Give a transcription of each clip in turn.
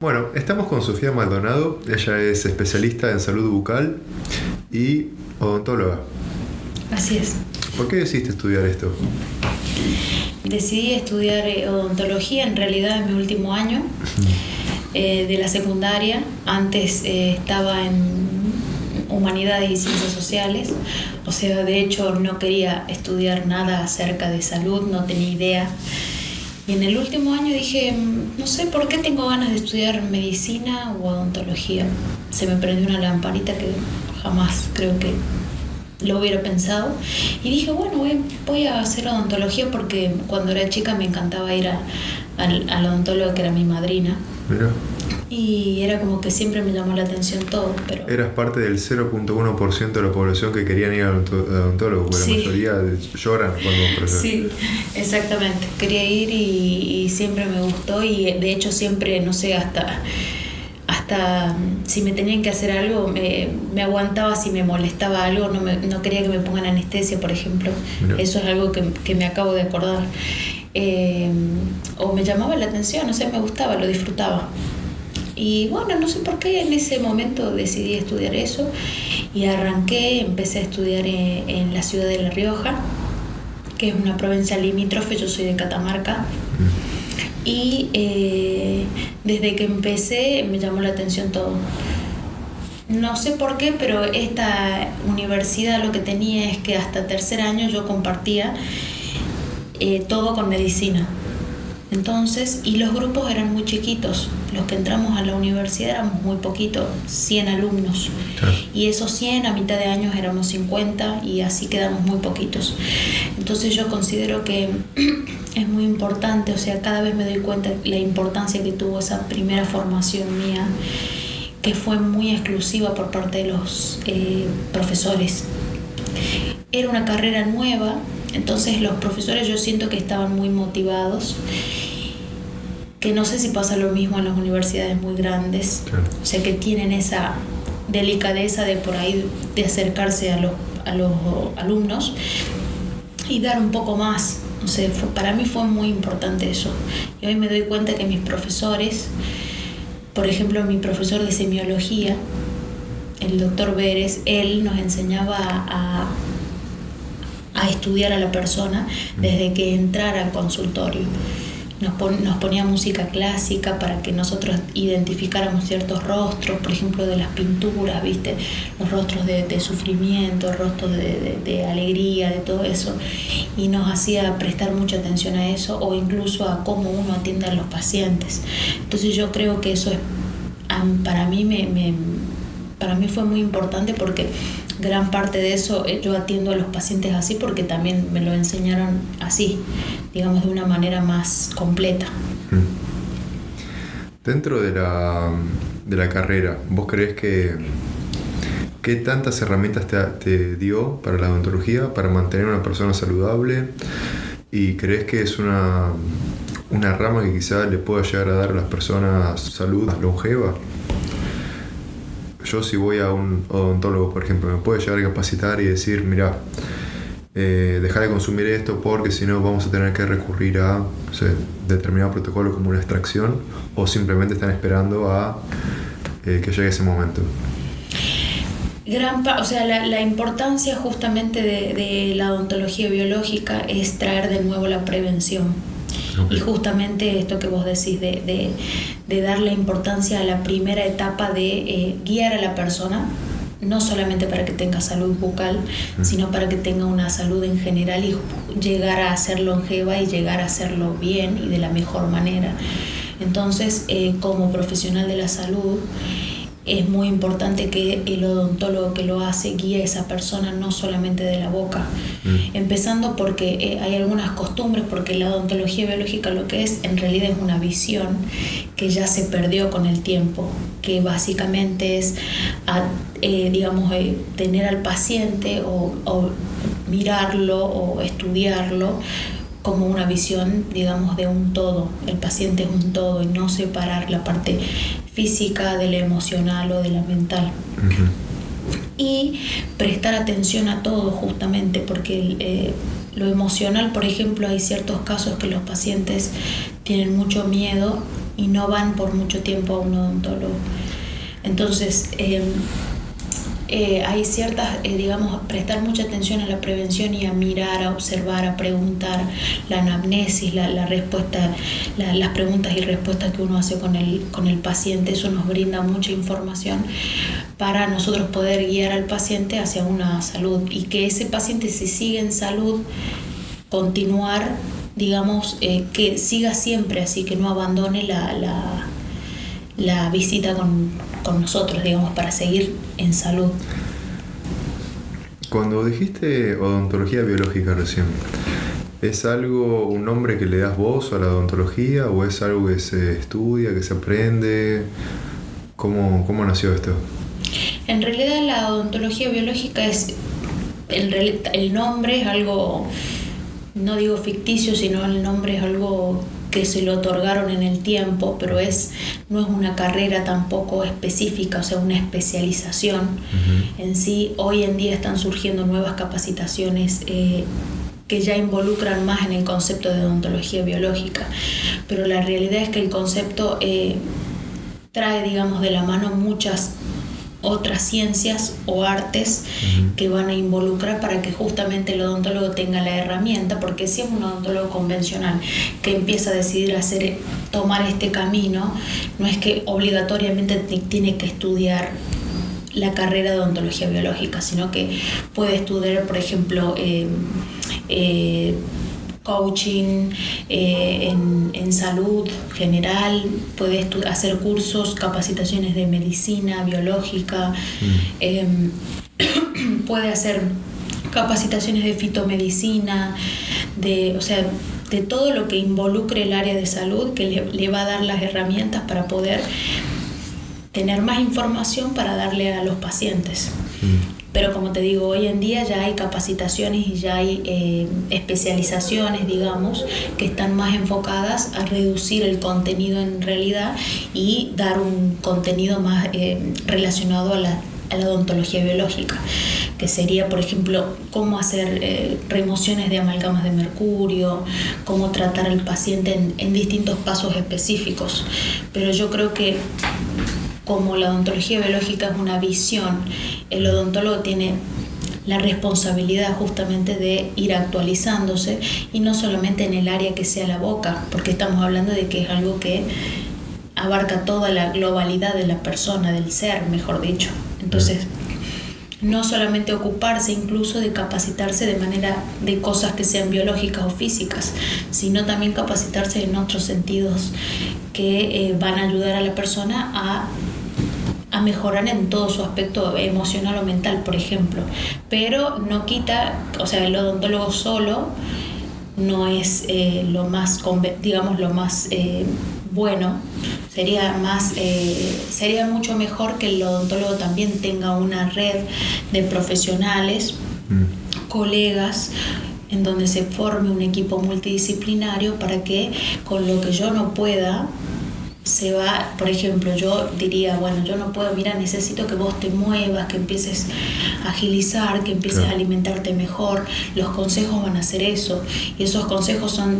Bueno, estamos con Sofía Maldonado. Ella es especialista en salud bucal y odontóloga. Así es. ¿Por qué decidiste estudiar esto? Decidí estudiar odontología en realidad en mi último año de la secundaria. Antes estaba en Humanidades y Ciencias Sociales. O sea, de hecho no quería estudiar nada acerca de salud, no tenía idea. Y en el último año dije, no sé por qué tengo ganas de estudiar medicina o odontología. Se me prendió una lamparita que jamás creo que lo hubiera pensado. Y dije, bueno, voy a hacer odontología porque cuando era chica me encantaba ir al odontólogo que era mi madrina. Mira. Y era como que siempre me llamó la atención todo, pero... Eras parte del 0.1% de la población que querían ir al odontólogo, porque Sí. la mayoría lloran cuando van para allá. Sí, exactamente. Quería ir y siempre me gustó y de hecho siempre, no sé, hasta si me tenían que hacer algo, me aguantaba si me molestaba algo, no quería que me pongan anestesia, por ejemplo. Mirá. Eso es algo que me acabo de acordar. O me llamaba la atención, o sea, me gustaba, lo disfrutaba. Y bueno, no sé por qué en ese momento decidí estudiar eso y empecé a estudiar en la ciudad de La Rioja, que es una provincia limítrofe. Yo soy de Catamarca. Y desde que empecé me llamó la atención todo. No sé por qué, pero esta universidad lo que tenía es que hasta tercer año yo compartía todo con medicina. Entonces, y los grupos eran muy chiquitos. Los que entramos a la universidad éramos muy poquitos, 100 alumnos. Claro. Y esos 100 a mitad de años éramos 50 y así quedamos muy poquitos. Entonces yo considero que es muy importante, o sea, cada vez me doy cuenta la importancia que tuvo esa primera formación mía, que fue muy exclusiva por parte de los profesores. Era una carrera nueva, entonces los profesores yo siento que estaban muy motivados, que no sé si pasa lo mismo en las universidades muy grandes. Claro. O sea, que tienen esa delicadeza de por ahí de acercarse a los alumnos y dar un poco más. O sea, para mí fue muy importante eso. Y hoy me doy cuenta que mis profesores, por ejemplo, mi profesor de semiología, el doctor Vélez, él nos enseñaba a estudiar a la persona desde que entrara al consultorio. Nos ponía música clásica para que nosotros identificáramos ciertos rostros, por ejemplo, de las pinturas, ¿viste? Los rostros de sufrimiento, rostros de alegría, de todo eso. Y nos hacía prestar mucha atención a eso, o incluso a cómo uno atiende a los pacientes. Entonces yo creo que eso es, para mí fue muy importante, porque gran parte de eso yo atiendo a los pacientes así porque también me lo enseñaron así, digamos, de una manera más completa. Dentro de la carrera, ¿vos creés que qué tantas herramientas te dio para la odontología para mantener a una persona saludable? ¿Y creés que es una rama que quizá le pueda llegar a dar a las personas salud longeva? Yo, si voy a un odontólogo, por ejemplo, me puede llegar a capacitar y decir, mira, dejar de consumir esto porque si no vamos a tener que recurrir a, no sé, determinado protocolo como una extracción, o simplemente están esperando a que llegue ese momento. O sea, la importancia justamente de la odontología biológica es traer de nuevo la prevención. Okay. Y justamente esto que vos decís de darle importancia a la primera etapa de guiar a la persona, no solamente para que tenga salud bucal, sino para que tenga una salud en general y llegar a ser longeva y llegar a hacerlo bien y de la mejor manera. Entonces, como profesional de la salud, es muy importante que el odontólogo que lo hace guíe a esa persona no solamente de la boca. Empezando porque hay algunas costumbres, porque la odontología biológica lo que es en realidad es una visión que ya se perdió con el tiempo, que básicamente es tener al paciente o mirarlo o estudiarlo como una visión, digamos, de un todo. El paciente es un todo y no separar la parte física de la emocional o de la mental. Y prestar atención a todo, justamente porque lo emocional, por ejemplo, hay ciertos casos que los pacientes tienen mucho miedo y no van por mucho tiempo a un odontólogo. Entonces, hay ciertas, digamos, prestar mucha atención a la prevención y a mirar, a observar, a preguntar, la anamnesis, la respuesta, las preguntas y respuestas que uno hace con el paciente. Eso nos brinda mucha información para nosotros poder guiar al paciente hacia una salud, y que ese paciente, si sigue en salud, continuar, digamos, que siga siempre así, que no abandone la visita con nosotros, digamos, para seguir en salud. Cuando dijiste odontología biológica recién, ¿es algo, un nombre que le das vos a la odontología, o es algo que se estudia, que se aprende? ¿Cómo nació esto? En realidad la odontología biológica es, el nombre es algo, no digo ficticio, sino el nombre es algo que se lo otorgaron en el tiempo, pero no es una carrera tampoco específica, o sea, una especialización. En sí. Hoy en día están surgiendo nuevas capacitaciones que ya involucran más en el concepto de odontología biológica, pero la realidad es que el concepto trae, digamos, de la mano muchas otras ciencias o artes que van a involucrar para que justamente el odontólogo tenga la herramienta, porque si es un odontólogo convencional que empieza a decidir tomar este camino, no es que obligatoriamente tiene que estudiar la carrera de odontología biológica, sino que puede estudiar, por ejemplo, coaching en salud general, puede hacer cursos, capacitaciones de medicina biológica, puede hacer capacitaciones de fitomedicina, o sea, de todo lo que involucre el área de salud, que le va a dar las herramientas para poder tener más información para darle a los pacientes. Pero como te digo, hoy en día ya hay capacitaciones y ya hay especializaciones, digamos, que están más enfocadas a reducir el contenido en realidad y dar un contenido más relacionado a la odontología biológica, que sería, por ejemplo, cómo hacer remociones de amalgamas de mercurio, cómo tratar al paciente en distintos pasos específicos. Pero yo creo que como la odontología biológica es una visión, el odontólogo tiene la responsabilidad justamente de ir actualizándose, y no solamente en el área que sea la boca, porque estamos hablando de que es algo que abarca toda la globalidad de la persona, del ser, mejor dicho. Entonces, no solamente ocuparse incluso de capacitarse de manera de cosas que sean biológicas o físicas, sino también capacitarse en otros sentidos que van a ayudar a la persona a mejorar en todo su aspecto emocional o mental, por ejemplo. Pero no quita, o sea, el odontólogo solo no es lo más, digamos, lo más bueno. Sería mucho mejor que el odontólogo también tenga una red de profesionales, colegas, en donde se forme un equipo multidisciplinario para que con lo que yo no pueda, por ejemplo, yo diría, bueno, yo no puedo, mira, necesito que vos te muevas, que empieces a agilizar, que empieces a alimentarte mejor. Los consejos van a hacer eso, y esos consejos son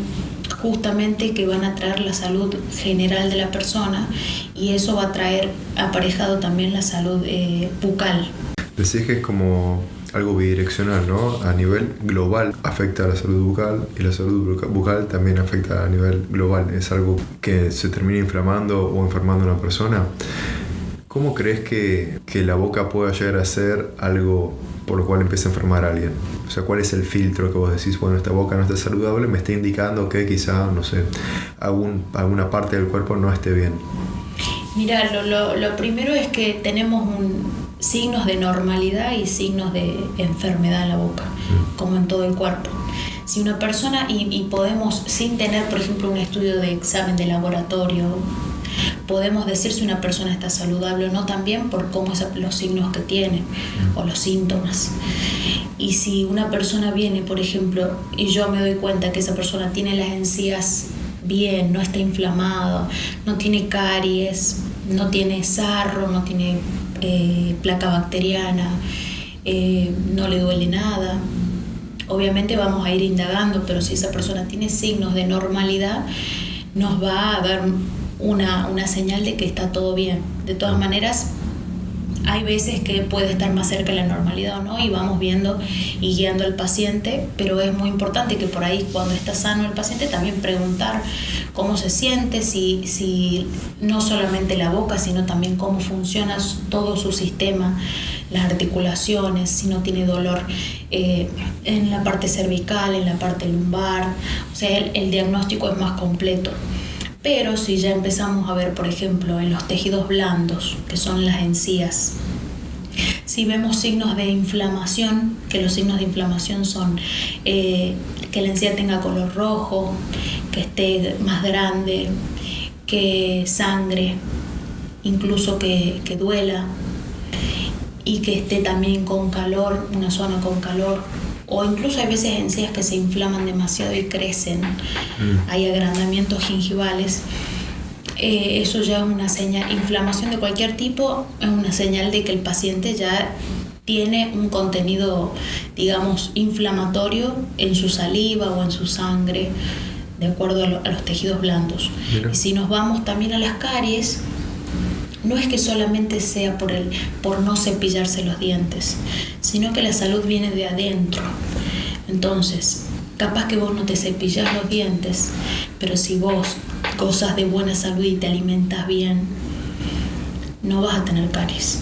justamente que van a traer la salud general de la persona, y eso va a traer aparejado también la salud bucal. Decís que es como algo bidireccional, ¿no? A nivel global afecta a la salud bucal, y la salud bucal también afecta a nivel global. Es algo que se termina inflamando o enfermando a una persona. ¿Cómo crees que la boca pueda llegar a ser algo por lo cual empieza a enfermar a alguien? O sea, ¿cuál es el filtro que vos decís, bueno, esta boca no está saludable, me está indicando que quizá, no sé, alguna parte del cuerpo no esté bien? Mira, lo primero es que tenemos signos de normalidad y signos de enfermedad en la boca, como en todo el cuerpo. Si una persona, y podemos, sin tener, por ejemplo, un estudio de examen de laboratorio, podemos decir si una persona está saludable o no, también por cómo los signos que tiene o los síntomas. Y si una persona viene, por ejemplo, y yo me doy cuenta que esa persona tiene las encías bien, no está inflamado, no tiene caries, no tiene sarro, no tiene placa bacteriana, no le duele nada, obviamente vamos a ir indagando, pero si esa persona tiene signos de normalidad, nos va a dar una señal de que está todo bien. De todas maneras, hay veces que puede estar más cerca de la normalidad o no, y vamos viendo y guiando al paciente, pero es muy importante que por ahí, cuando está sano el paciente, también preguntar cómo se siente, si no solamente la boca, sino también cómo funciona todo su sistema, las articulaciones, si no tiene dolor en la parte cervical, en la parte lumbar. O sea, el diagnóstico es más completo. Pero si ya empezamos a ver, por ejemplo, en los tejidos blandos, que son las encías, si vemos signos de inflamación, que los signos de inflamación son que la encía tenga color rojo, que esté más grande, que sangre, incluso que duela, y que esté también con calor, una zona con calor, o incluso hay veces encías que se inflaman demasiado y crecen, hay agrandamientos gingivales, eso ya es una señal. Inflamación de cualquier tipo es una señal de que el paciente ya tiene un contenido, digamos, inflamatorio en su saliva o en su sangre, de acuerdo a los tejidos blandos. Mira. Y si nos vamos también a las caries, no es que solamente sea por no cepillarse los dientes, sino que la salud viene de adentro. Entonces, capaz que vos no te cepillas los dientes, pero si vos gozas de buena salud y te alimentas bien, no vas a tener caries.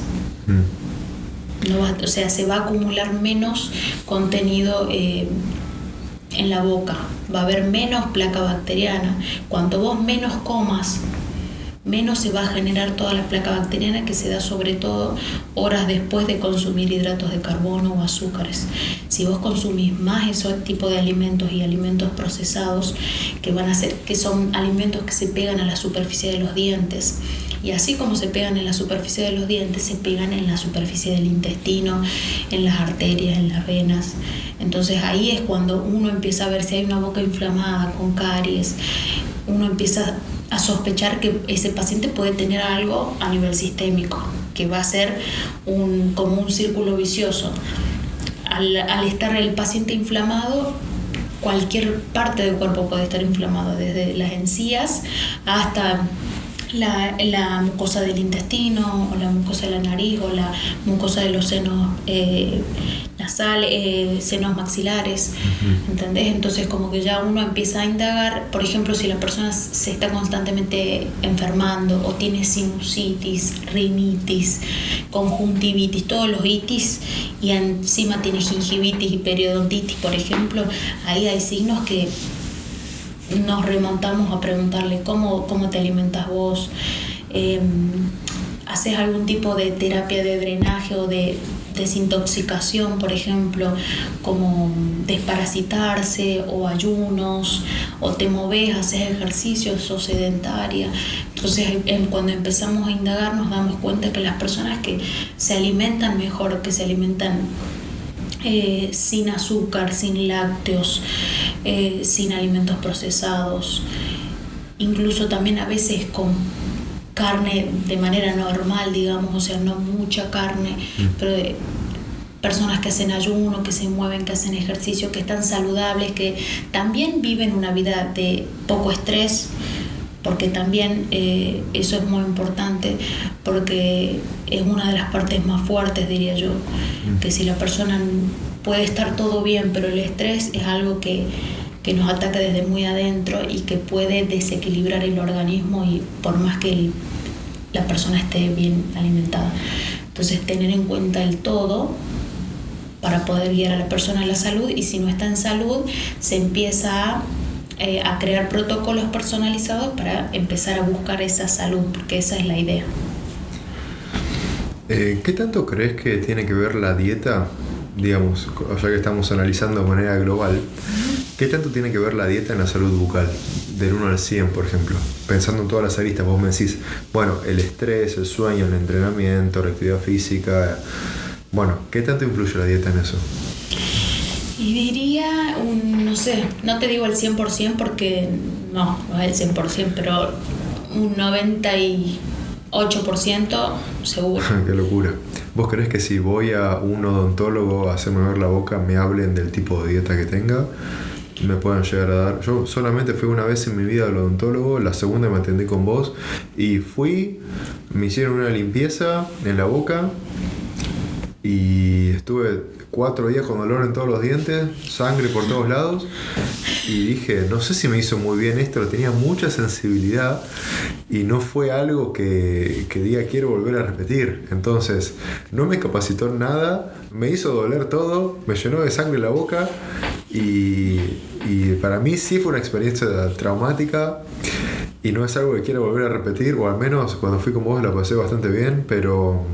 O sea, se va a acumular menos contenido en la boca, va a haber menos placa bacteriana. Cuanto vos menos comas, menos se va a generar toda la placa bacteriana, que se da sobre todo horas después de consumir hidratos de carbono o azúcares. Si vos consumís más ese tipo de alimentos y alimentos procesados, que son alimentos que se pegan a la superficie de los dientes, y así como se pegan en la superficie de los dientes, se pegan en la superficie del intestino, en las arterias, en las venas. Entonces ahí es cuando uno empieza a ver si hay una boca inflamada con caries. Uno empieza a sospechar que ese paciente puede tener algo a nivel sistémico, que va a ser como un círculo vicioso. Al estar el paciente inflamado, cualquier parte del cuerpo puede estar inflamado, desde las encías hasta la mucosa del intestino, o la mucosa de la nariz, o la mucosa de los senos nasales, senos maxilares. ¿Entendés? Entonces, como que ya uno empieza a indagar. Por ejemplo, si la persona se está constantemente enfermando, o tiene sinusitis, rinitis, conjuntivitis, todos los itis, y encima tiene gingivitis y periodontitis, por ejemplo, ahí hay signos que nos remontamos a preguntarle cómo te alimentas vos, haces algún tipo de terapia de drenaje o de desintoxicación, por ejemplo, como desparasitarse o ayunos, o te moves, haces ejercicios o sedentaria. Entonces, cuando empezamos a indagar, nos damos cuenta que las personas que se alimentan mejor, que se alimentan sin azúcar, sin lácteos, sin alimentos procesados, incluso también a veces con carne de manera normal, digamos, o sea, no mucha carne, pero de personas que hacen ayuno, que se mueven, que hacen ejercicio, que están saludables, que también viven una vida de poco estrés, porque también eso es muy importante, porque es una de las partes más fuertes, diría yo, que si la persona puede estar todo bien, pero el estrés es algo que nos ataca desde muy adentro y que puede desequilibrar el organismo, y por más que la persona esté bien alimentada. Entonces, tener en cuenta el todo para poder guiar a la persona a la salud, y si no está en salud, se empieza a crear protocolos personalizados para empezar a buscar esa salud, porque esa es la idea. ¿Qué tanto crees que tiene que ver la dieta, digamos, ya que estamos analizando de manera global, qué tanto tiene que ver la dieta en la salud bucal, del 1 al 100, por ejemplo? Pensando en todas las aristas, vos me decís, bueno, el estrés, el sueño, el entrenamiento, la actividad física, bueno, ¿qué tanto influye la dieta en eso? Y diría, no sé, no te digo el 100% porque no es el 100%, pero un 98% seguro. Qué locura. ¿Vos creés que si voy a un odontólogo a hacerme ver la boca, me hablen del tipo de dieta que tenga? me puedan llegar a dar. Yo solamente fui una vez en mi vida al odontólogo, la segunda me atendí con vos y me hicieron una limpieza en la boca y estuve 4 días con dolor en todos los dientes, sangre por todos lados y dije, no sé si me hizo muy bien esto, tenía mucha sensibilidad y no fue algo que diga quiero volver a repetir. Entonces no me capacitó en nada, me hizo doler todo, me llenó de sangre la boca y para mí sí fue una experiencia traumática y no es algo que quiero volver a repetir, o al menos cuando fui con vos la pasé bastante bien, pero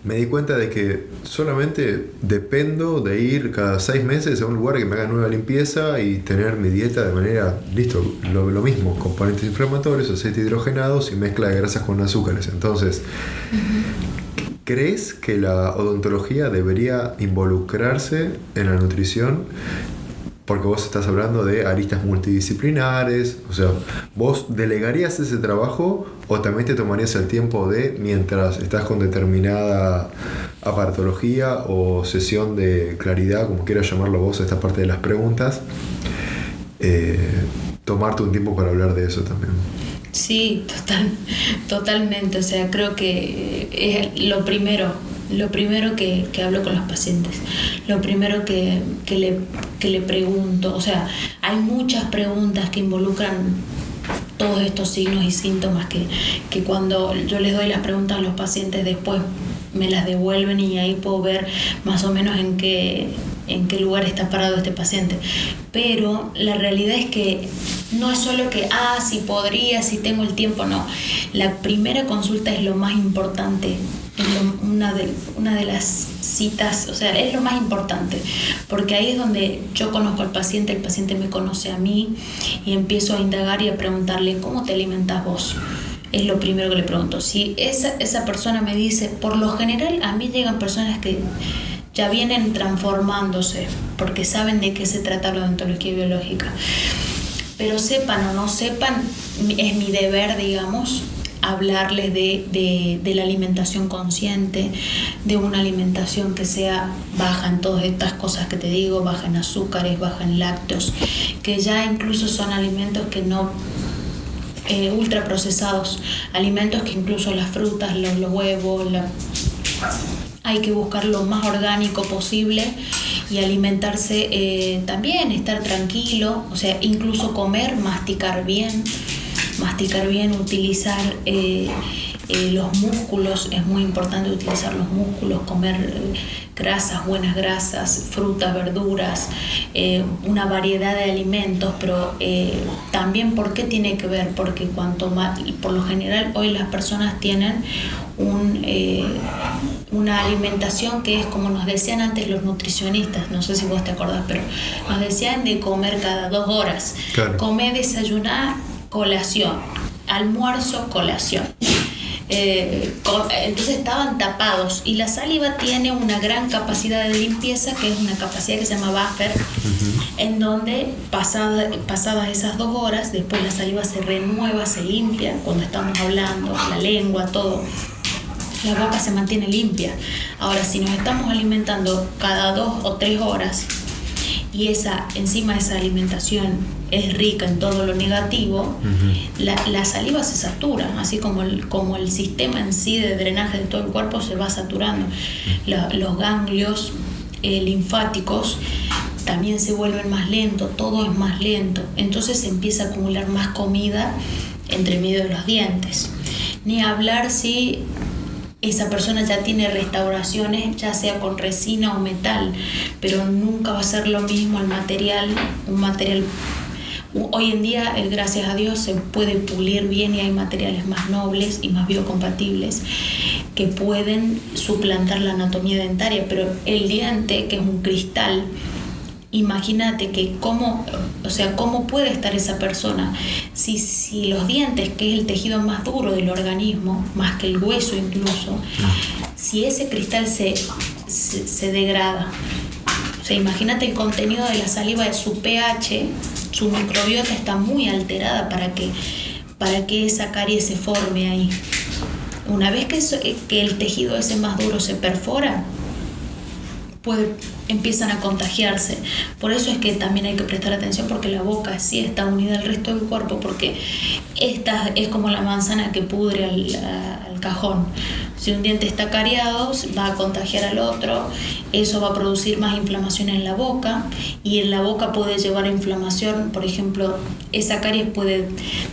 me di cuenta de que solamente dependo de ir cada 6 meses a un lugar que me haga nueva limpieza y tener mi dieta de manera, listo, lo mismo, componentes inflamatorios, aceite hidrogenados y mezcla de grasas con azúcares. Entonces, ¿crees que la odontología debería involucrarse en la nutrición? Porque vos estás hablando de aristas multidisciplinares, o sea, ¿vos delegarías ese trabajo o también te tomarías el tiempo de, mientras estás con determinada aparatología o sesión de claridad, como quieras llamarlo vos, esta parte de las preguntas, tomarte un tiempo para hablar de eso también? Sí, totalmente. O sea, creo que es lo primero que hablo con los pacientes, lo primero que le pregunto. O sea, hay muchas preguntas que involucran todos estos signos y síntomas que cuando yo les doy las preguntas a los pacientes después me las devuelven y ahí puedo ver más o menos en qué lugar está parado este paciente. Pero la realidad es que no es solo que, si podría, si tengo el tiempo, no. La primera consulta es lo más importante, es una de las citas, o sea, es lo más importante, porque ahí es donde yo conozco al paciente, el paciente me conoce a mí y empiezo a indagar y a preguntarle, ¿cómo te alimentas vos? Es lo primero que le pregunto. Si esa persona me dice, por lo general a mí llegan personas que ya vienen transformándose porque saben de qué se trata la odontología biológica, pero sepan o no sepan, es mi deber, digamos, hablarles de la alimentación consciente, de una alimentación que sea baja en todas estas cosas que te digo, baja en azúcares, baja en lácteos, que ya incluso son alimentos que no ultraprocesados, alimentos que incluso las frutas, los huevos, hay que buscar lo más orgánico posible y alimentarse también, estar tranquilo, o sea, incluso comer, masticar bien, utilizar los músculos, es muy importante utilizar los músculos, comer grasas, buenas grasas, frutas, verduras, una variedad de alimentos, pero también, ¿por qué tiene que ver? Porque cuanto más, por lo general hoy las personas tienen una alimentación que es como nos decían antes los nutricionistas, no sé si vos te acordás, pero nos decían de comer cada 2 horas, claro. Comer, desayunar, colación, almuerzo, colación. Entonces estaban tapados y la saliva tiene una gran capacidad de limpieza, que es una capacidad que se llama buffer, en donde pasadas esas 2 horas después la saliva se renueva, se limpia cuando estamos hablando, la lengua, todo, la boca se mantiene limpia. Ahora, si nos estamos alimentando cada 2 o 3 horas y encima esa alimentación es rica en todo lo negativo, la saliva se satura, así como el sistema en sí de drenaje de todo el cuerpo se va saturando. Los ganglios linfáticos también se vuelven más lentos, todo es más lento, entonces se empieza a acumular más comida entre medio de los dientes. Ni hablar si esa persona ya tiene restauraciones, ya sea con resina o metal, pero nunca va a ser lo mismo el material, un material. Hoy en día, gracias a Dios, se puede pulir bien y hay materiales más nobles y más biocompatibles que pueden suplantar la anatomía dentaria, pero el diente, que es un cristal, imagínate que cómo puede estar esa persona si los dientes, que es el tejido más duro del organismo, más que el hueso incluso, si ese cristal se degrada. O sea, imagínate el contenido de la saliva, de su pH, su microbiota está muy alterada para que esa carie se forme ahí. Una vez que el tejido ese más duro se perfora, empiezan a contagiarse. Por eso es que también hay que prestar atención, porque la boca sí está unida al resto del cuerpo, porque esta es como la manzana que pudre al cajón. Si un diente está cariado, va a contagiar al otro, eso va a producir más inflamación en la boca, y en la boca puede llevar a inflamación. Por ejemplo, esa caries puede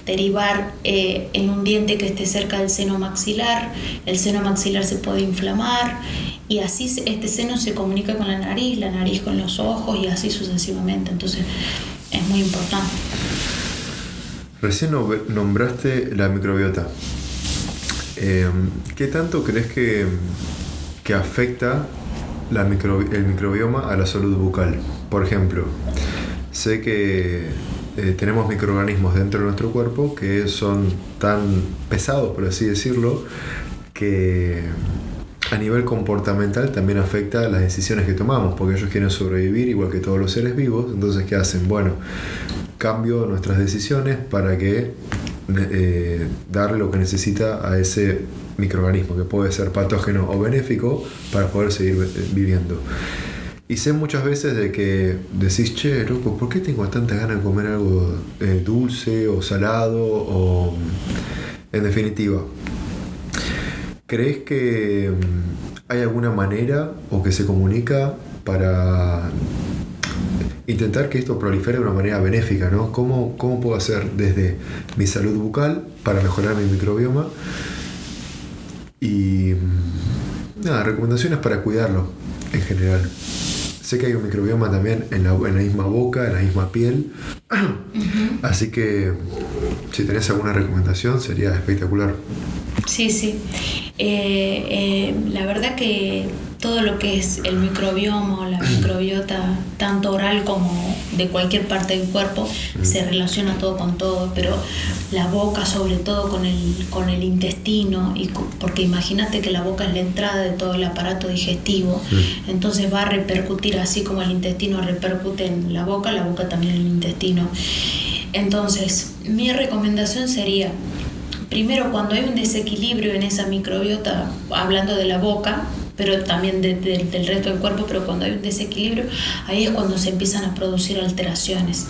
derivar en un diente que esté cerca del seno maxilar. El seno maxilar se puede inflamar, y así este seno se comunica con la nariz con los ojos, y así sucesivamente. Entonces es muy importante. Recién nombraste la microbiota. ¿Qué tanto crees que afecta el microbioma a la salud bucal? Por ejemplo, sé que tenemos microorganismos dentro de nuestro cuerpo que son tan pesados, por así decirlo, que a nivel comportamental también afecta las decisiones que tomamos, porque ellos quieren sobrevivir igual que todos los seres vivos. Entonces, ¿qué hacen? Bueno, cambio nuestras decisiones para que darle lo que necesita a ese microorganismo, que puede ser patógeno o benéfico, para poder seguir viviendo. Y sé muchas veces de que decís, che, loco, ¿por qué tengo tanta ganas de comer algo dulce o salado? O, en definitiva, ¿crees que hay alguna manera o que se comunica para intentar que esto prolifere de una manera benéfica, ¿no? ¿Cómo puedo hacer desde mi salud bucal para mejorar mi microbioma? Y nada, recomendaciones para cuidarlo en general. Sé que hay un microbioma también en la misma boca, en la misma piel. Uh-huh. Así que si tenés alguna recomendación sería espectacular. Sí. La verdad que todo lo que es el microbioma o la microbiota, tanto oral como de cualquier parte del cuerpo, se relaciona todo con todo, pero la boca sobre todo con el intestino, porque imagínate que la boca es la entrada de todo el aparato digestivo, entonces va a repercutir, así como el intestino repercute en la boca también en el intestino. Entonces, mi recomendación sería, primero, cuando hay un desequilibrio en esa microbiota, hablando de la boca, pero también del resto del cuerpo, pero cuando hay un desequilibrio, ahí es cuando se empiezan a producir alteraciones.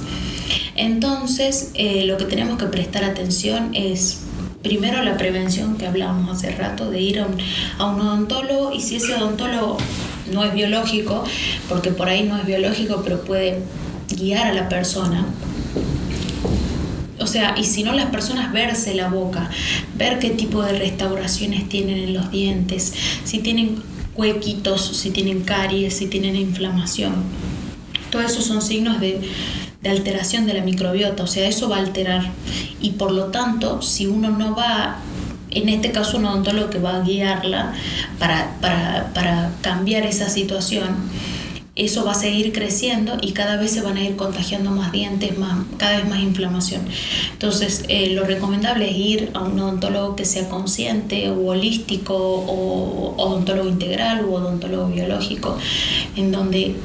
Entonces, lo que tenemos que prestar atención es, primero, la prevención que hablábamos hace rato, de ir a un odontólogo, y si ese odontólogo no es biológico, porque por ahí no es biológico, pero puede guiar a la persona. O sea, y si no, las personas verse la boca, ver qué tipo de restauraciones tienen en los dientes, si tienen huequitos, si tienen caries, si tienen inflamación. Todo eso son signos de alteración de la microbiota, o sea, eso va a alterar. Y por lo tanto, si uno no va, en este caso un odontólogo que va a guiarla para cambiar esa situación, eso va a seguir creciendo y cada vez se van a ir contagiando más dientes, cada vez más inflamación. Entonces, lo recomendable es ir a un odontólogo que sea consciente o holístico, o odontólogo integral o odontólogo biológico, en donde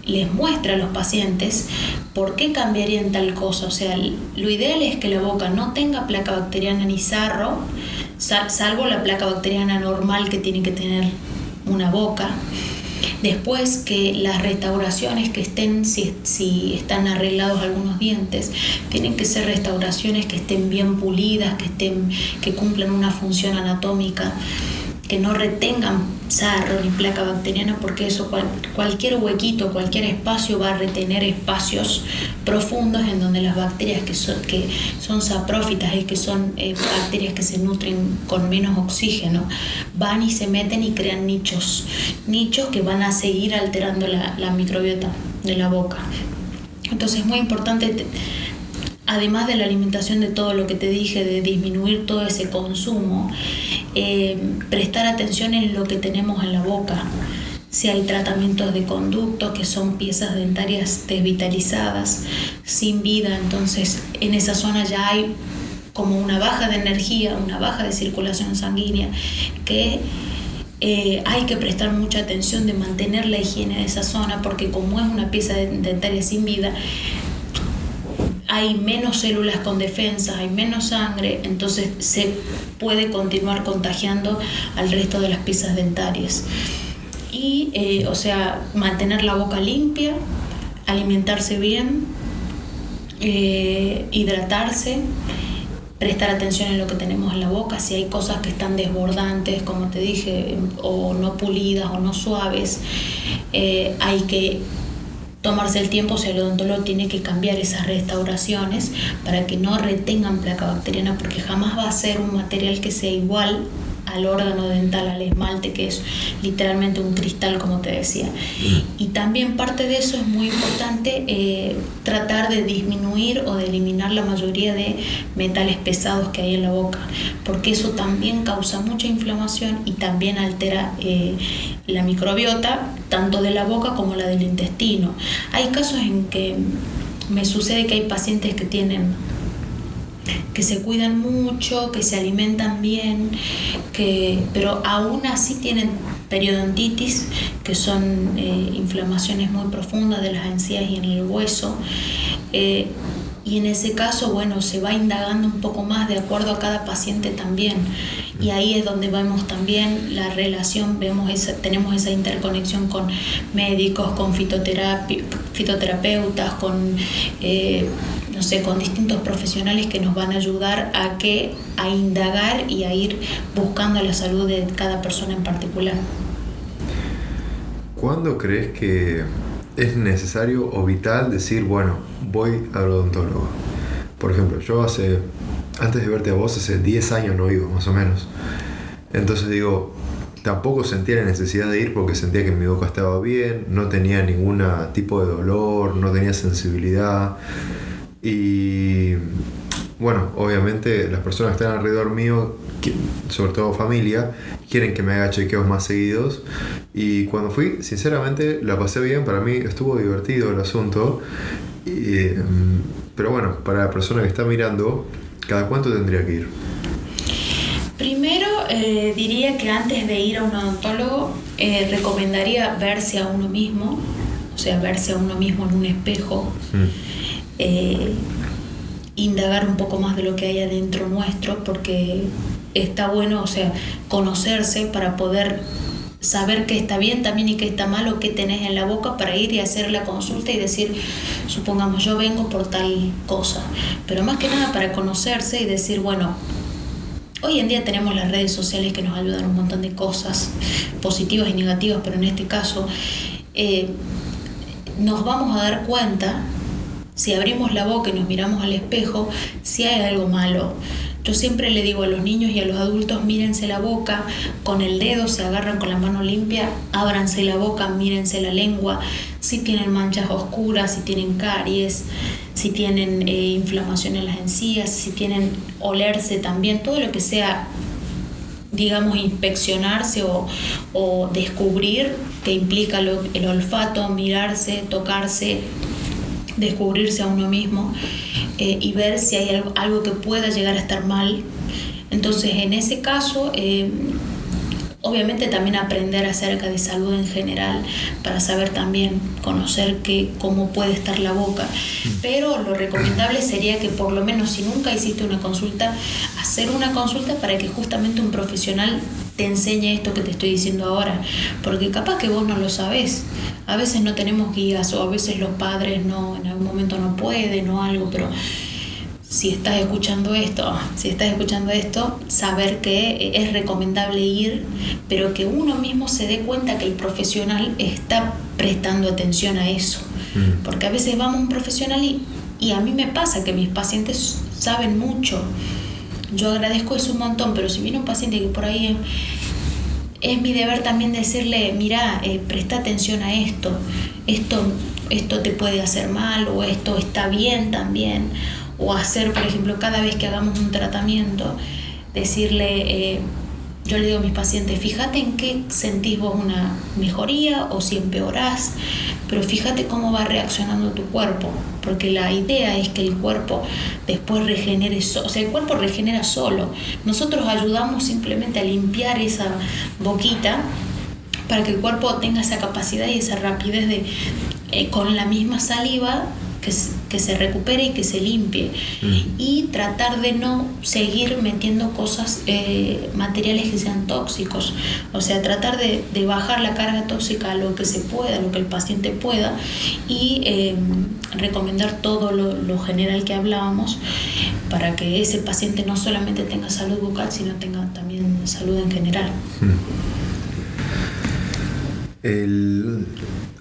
les muestra a los pacientes por qué cambiarían tal cosa. O sea, lo ideal es que la boca no tenga placa bacteriana ni sarro, salvo la placa bacteriana normal que tiene que tener una boca. Después, que las restauraciones que estén, si están arreglados algunos dientes, tienen que ser restauraciones que estén bien pulidas, que cumplan una función anatómica, que no retengan sarro ni placa bacteriana, porque eso, cualquier huequito, cualquier espacio va a retener espacios profundos en donde las bacterias que son saprófitas y que son bacterias que se nutren con menos oxígeno, van y se meten y crean nichos que van a seguir alterando la microbiota de la boca. Entonces es muy importante, además de la alimentación, de todo lo que te dije, de disminuir todo ese consumo, prestar atención en lo que tenemos en la boca. Si hay tratamientos de conducto, que son piezas dentarias desvitalizadas, sin vida, entonces en esa zona ya hay como una baja de energía, una baja de circulación sanguínea, que hay que prestar mucha atención de mantener la higiene de esa zona, porque como es una pieza dentaria sin vida, hay menos células con defensas, hay menos sangre, entonces se puede continuar contagiando al resto de las piezas dentarias. y, o sea, mantener la boca limpia, alimentarse bien, hidratarse, prestar atención en lo que tenemos en la boca, si hay cosas que están desbordantes, como te dije, o no pulidas o no suaves, hay que tomarse el tiempo, o sea, el odontólogo tiene que cambiar esas restauraciones para que no retengan placa bacteriana, porque jamás va a ser un material que sea igual al órgano dental, al esmalte, que es literalmente un cristal, como te decía. Y también parte de eso es muy importante, tratar de disminuir o de eliminar la mayoría de metales pesados que hay en la boca, porque eso también causa mucha inflamación y también altera la microbiota, tanto de la boca como la del intestino. Hay casos en que me sucede que hay pacientes que se cuidan mucho, que se alimentan bien, pero aún así tienen periodontitis, que son inflamaciones muy profundas de las encías y en el hueso. Y en ese caso, bueno, se va indagando un poco más de acuerdo a cada paciente también. Y ahí es donde vemos también la relación, tenemos esa interconexión con médicos, con fitoterapeutas, con con distintos profesionales que nos van a ayudar a indagar y a ir buscando la salud de cada persona en particular. ¿Cuándo crees que es necesario o vital decir, bueno, voy al odontólogo? Por ejemplo, yo antes de verte a vos, hace 10 años no iba, más o menos. Entonces digo, tampoco sentía la necesidad de ir porque sentía que mi boca estaba bien, no tenía ningún tipo de dolor, no tenía sensibilidad. Y bueno, obviamente las personas que están alrededor mío, sobre todo familia, quieren que me haga chequeos más seguidos. Y cuando fui, sinceramente, la pasé bien. Para mí estuvo divertido el asunto. Pero bueno, para la persona que está mirando, ¿cada cuánto tendría que ir? Primero, diría que antes de ir a un odontólogo, recomendaría verse a uno mismo, o sea, verse a uno mismo en un espejo. Indagar un poco más de lo que hay adentro nuestro, porque está bueno, o sea, conocerse para poder saber qué está bien también y qué está mal o qué tenés en la boca, para ir y hacer la consulta y decir, supongamos, yo vengo por tal cosa, pero más que nada para conocerse y decir, bueno, hoy en día tenemos las redes sociales que nos ayudan un montón de cosas positivas y negativas, pero en este caso nos vamos a dar cuenta, si abrimos la boca y nos miramos al espejo, si hay algo malo. Yo siempre le digo a los niños y a los adultos, mírense la boca, con el dedo se agarran con la mano limpia, ábranse la boca, mírense la lengua, si tienen manchas oscuras, si tienen caries, si tienen inflamación en las encías, si tienen olerse también, todo lo que sea, digamos, inspeccionarse o descubrir, que implica el olfato, mirarse, tocarse, descubrirse a uno mismo y ver si hay algo que pueda llegar a estar mal. Entonces, en ese caso, obviamente también aprender acerca de salud en general, para saber también, conocer cómo puede estar la boca. Pero lo recomendable sería que, por lo menos, si nunca hiciste una consulta, hacer una consulta para que justamente un profesional te enseñe esto que te estoy diciendo ahora, porque capaz que vos no lo sabés. A veces no tenemos guías, o a veces los padres en algún momento no pueden o algo, pero si estás escuchando esto, saber que es recomendable ir, pero que uno mismo se dé cuenta que el profesional está prestando atención a eso. Porque a veces vamos a un profesional y a mí me pasa que mis pacientes saben mucho. Yo agradezco eso un montón, pero si viene un paciente que por ahí es mi deber también decirle, mira, presta atención a esto te puede hacer mal, o esto está bien también. O hacer, por ejemplo, cada vez que hagamos un tratamiento, decirle, yo le digo a mis pacientes, fíjate en qué sentís vos una mejoría o si empeorás, pero fíjate cómo va reaccionando tu cuerpo, porque la idea es que el cuerpo después regenere, o sea, el cuerpo regenera solo. Nosotros ayudamos simplemente a limpiar esa boquita para que el cuerpo tenga esa capacidad y esa rapidez de, con la misma saliva que se recupere y que se limpie. Y tratar de no seguir metiendo cosas, materiales que sean tóxicos. O sea, tratar de bajar la carga tóxica a lo que se pueda, a lo que el paciente pueda, y recomendar todo lo general que hablábamos para que ese paciente no solamente tenga salud bucal, sino tenga también salud en general. El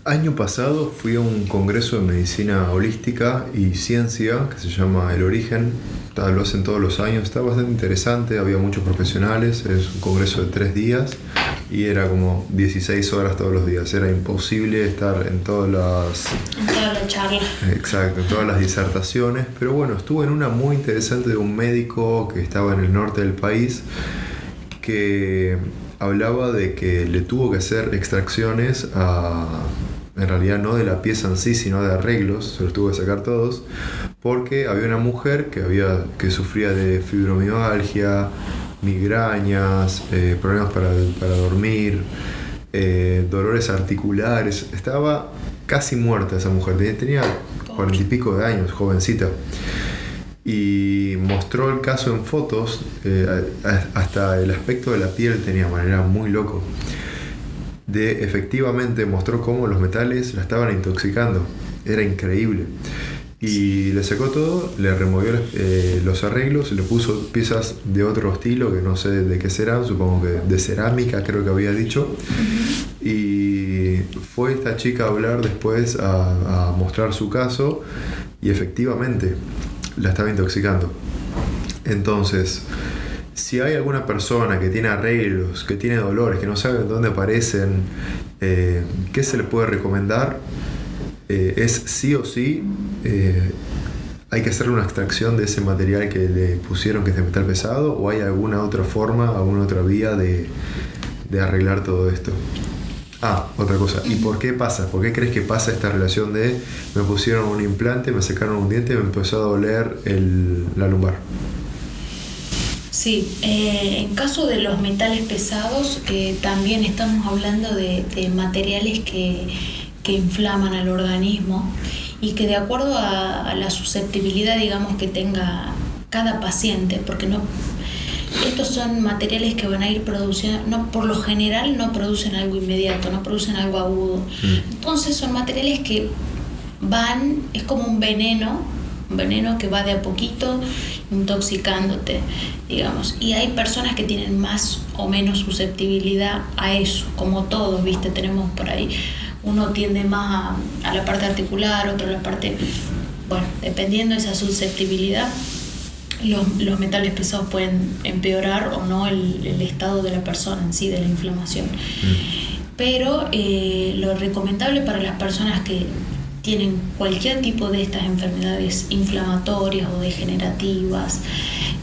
año pasado fui a un congreso de medicina holística y ciencia que se llama El Origen. Lo hacen todos los años, está bastante interesante, había muchos profesionales, es un congreso de 3 días y era como 16 horas todos los días, era imposible estar en todas las... En toda la charla. Exacto, en todas las disertaciones, pero bueno, estuve en una muy interesante de un médico que estaba en el norte del país que hablaba de que le tuvo que hacer extracciones en realidad no de la pieza en sí, sino de arreglos, se los tuvo que sacar todos, porque había una mujer que sufría de fibromialgia, migrañas, problemas para dormir, dolores articulares. Estaba casi muerta esa mujer, tenía 40 y pico de años, jovencita. Y mostró el caso en fotos, hasta el aspecto de la piel tenía, era muy loco. Efectivamente mostró cómo los metales la estaban intoxicando, era increíble. Y le sacó todo, le removió los arreglos, le puso piezas de otro estilo que no sé de qué serán, supongo que de cerámica, creo que había dicho. Y fue esta chica a hablar después, a mostrar su caso, y efectivamente la estaba intoxicando. Entonces, si hay alguna persona que tiene arreglos, que tiene dolores, que no sabe dónde aparecen, ¿qué se le puede recomendar? Es sí o sí, hay que hacerle una extracción de ese material que le pusieron, que es de metal pesado, o hay alguna otra forma, alguna otra vía de arreglar todo esto. Otra cosa, ¿y por qué pasa? ¿Por qué crees que pasa esta relación de me pusieron un implante, me sacaron un diente y me empezó a doler la lumbar? Sí, en caso de los metales pesados, también estamos hablando de materiales que inflaman al organismo y que de acuerdo a la susceptibilidad, digamos, que tenga cada paciente, porque estos son materiales que van a ir produciendo, por lo general no producen algo inmediato, no producen algo agudo. Entonces son materiales que es como un veneno que va de a poquito intoxicándote, digamos. Y hay personas que tienen más o menos susceptibilidad a eso, como todos, ¿viste? Tenemos por ahí, uno tiende más a la parte articular, otro a la parte... Bueno, dependiendo de esa susceptibilidad, los metales pesados pueden empeorar o no el estado de la persona en sí, de la inflamación. Pero lo recomendable para las personas que tienen cualquier tipo de estas enfermedades inflamatorias o degenerativas,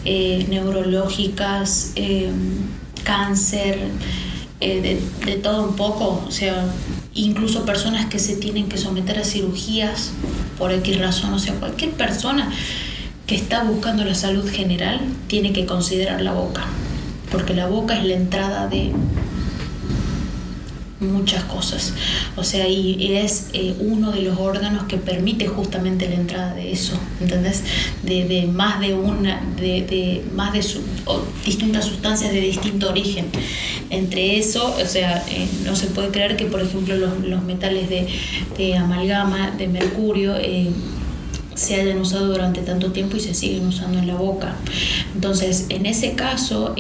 neurológicas, cáncer, de todo un poco, o sea, incluso personas que se tienen que someter a cirugías por X razón, o sea, cualquier persona que está buscando la salud general tiene que considerar la boca, porque la boca es la entrada de muchas cosas, o sea, y es uno de los órganos que permite justamente la entrada de eso, ¿entendés? De más de distintas sustancias de distinto origen. Entre eso, o sea, no se puede creer que, por ejemplo, los metales de amalgama, de mercurio, se hayan usado durante tanto tiempo y se siguen usando en la boca. Entonces, en ese caso,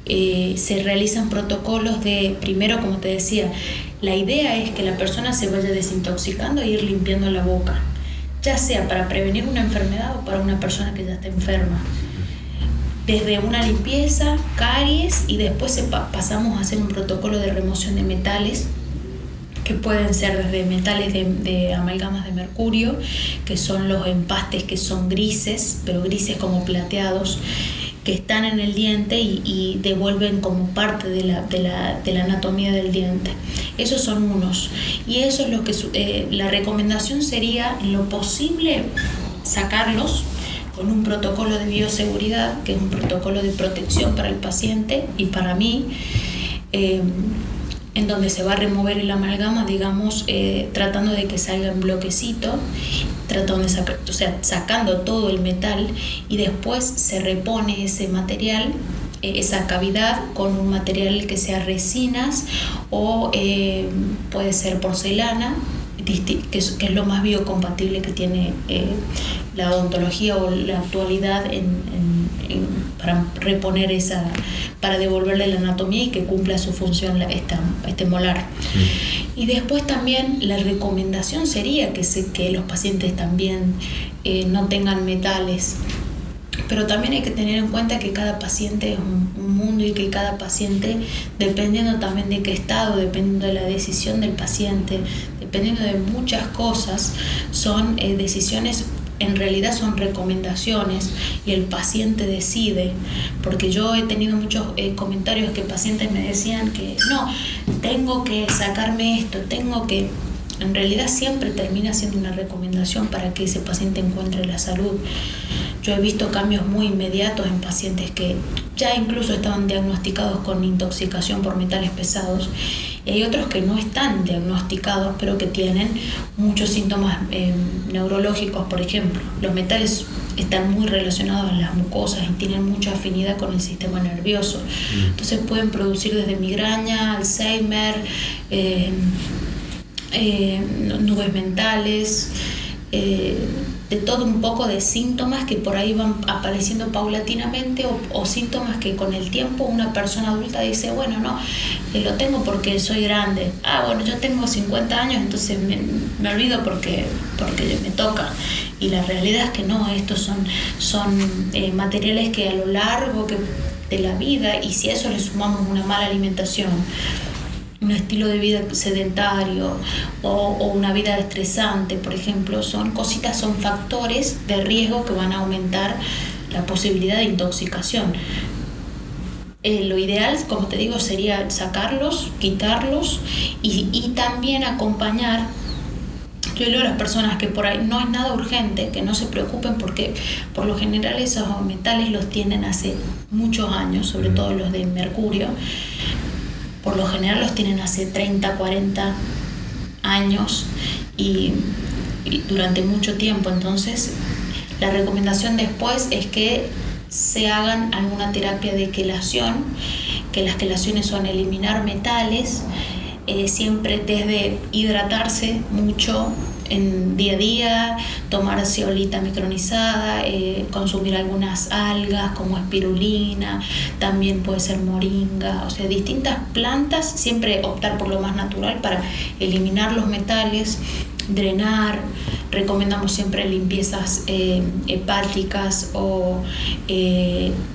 se realizan protocolos primero, como te decía, la idea es que la persona se vaya desintoxicando e ir limpiando la boca, ya sea para prevenir una enfermedad o para una persona que ya está enferma. Desde una limpieza, caries, y después pasamos a hacer un protocolo de remoción de metales, que pueden ser desde metales de amalgamas de mercurio, que son los empastes que son grises, pero grises como plateados, que están en el diente y devuelven como parte de la anatomía del diente. Esos son unos. Y eso es lo que la recomendación sería, en lo posible, sacarlos con un protocolo de bioseguridad, que es un protocolo de protección para el paciente y para mí, en donde se va a remover el amalgama, digamos, tratando de que salga en bloquecito, tratando de sacar, o sea, sacando todo el metal, y después se repone ese material, esa cavidad, con un material que sea resinas o puede ser porcelana, que es lo más biocompatible que tiene la odontología o la actualidad para reponer para devolverle la anatomía y que cumpla su función este molar. Y después también la recomendación sería que los pacientes también no tengan metales. Pero también hay que tener en cuenta que cada paciente es un mundo, y que cada paciente, dependiendo también de qué estado, dependiendo de la decisión del paciente, dependiendo de muchas cosas, son decisiones, en realidad son recomendaciones, y el paciente decide. Porque yo he tenido muchos comentarios que pacientes me decían que no, tengo que sacarme esto, en realidad siempre termina siendo una recomendación para que ese paciente encuentre la salud. Yo he visto cambios muy inmediatos en pacientes que ya incluso estaban diagnosticados con intoxicación por metales pesados, y hay otros que no están diagnosticados pero que tienen muchos síntomas neurológicos. Por ejemplo, los metales están muy relacionados a las mucosas y tienen mucha afinidad con el sistema nervioso. Entonces pueden producir desde migraña, Alzheimer, nubes mentales, de todo un poco de síntomas que por ahí van apareciendo paulatinamente, o síntomas que con el tiempo una persona adulta dice, bueno, no, lo tengo porque soy grande. Bueno, yo tengo 50 años, entonces me olvido porque me toca. Y la realidad es que no, estos son materiales que a lo largo de la vida, y si a eso le sumamos una mala alimentación, un estilo de vida sedentario o una vida estresante, por ejemplo, son factores de riesgo que van a aumentar la posibilidad de intoxicación. Lo ideal, como te digo, sería sacarlos, quitarlos y también acompañar. Yo le digo a las personas que por ahí no es nada urgente, que no se preocupen, porque por lo general esos metales los tienen hace muchos años, sobre todo los de mercurio. Por lo general los tienen hace 30, 40 años y durante mucho tiempo. Entonces, la recomendación después es que se hagan alguna terapia de quelación, que las quelaciones son eliminar metales, siempre desde hidratarse mucho en día a día, tomar zeolita micronizada, consumir algunas algas como espirulina, también puede ser moringa, o sea, distintas plantas, siempre optar por lo más natural para eliminar los metales, drenar. Recomendamos siempre limpiezas hepáticas o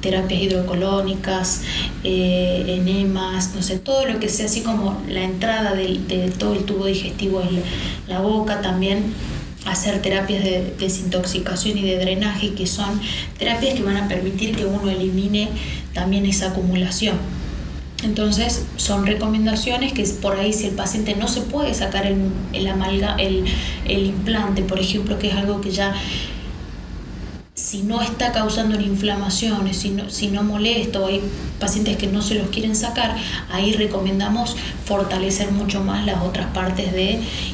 terapias hidrocolónicas, enemas, no sé, todo lo que sea así como la entrada de todo el tubo digestivo es la boca. También hacer terapias de desintoxicación y de drenaje, que son terapias que van a permitir que uno elimine también esa acumulación. Entonces son recomendaciones que por ahí, si el paciente no se puede sacar el implante, por ejemplo, que es algo que ya, si no está causando una inflamación, si no molesta, o hay pacientes que no se los quieren sacar, ahí recomendamos fortalecer mucho más las otras partes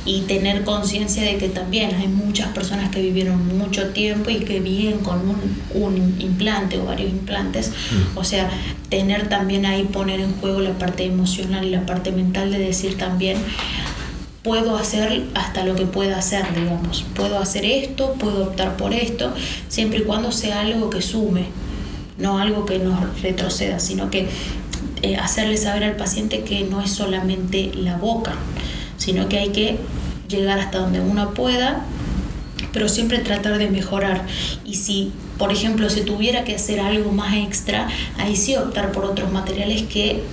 y tener conciencia de que también hay muchas personas que vivieron mucho tiempo y que viven con un implante o varios implantes. O sea, tener también ahí, poner en juego la parte emocional y la parte mental de decir también, puedo hacer hasta lo que pueda hacer, digamos. Puedo hacer esto, puedo optar por esto, siempre y cuando sea algo que sume, no algo que nos retroceda, sino que hacerle saber al paciente que no es solamente la boca, sino que hay que llegar hasta donde uno pueda, pero siempre tratar de mejorar. Y si, por ejemplo, se tuviera que hacer algo más extra, ahí sí optar por otros materiales que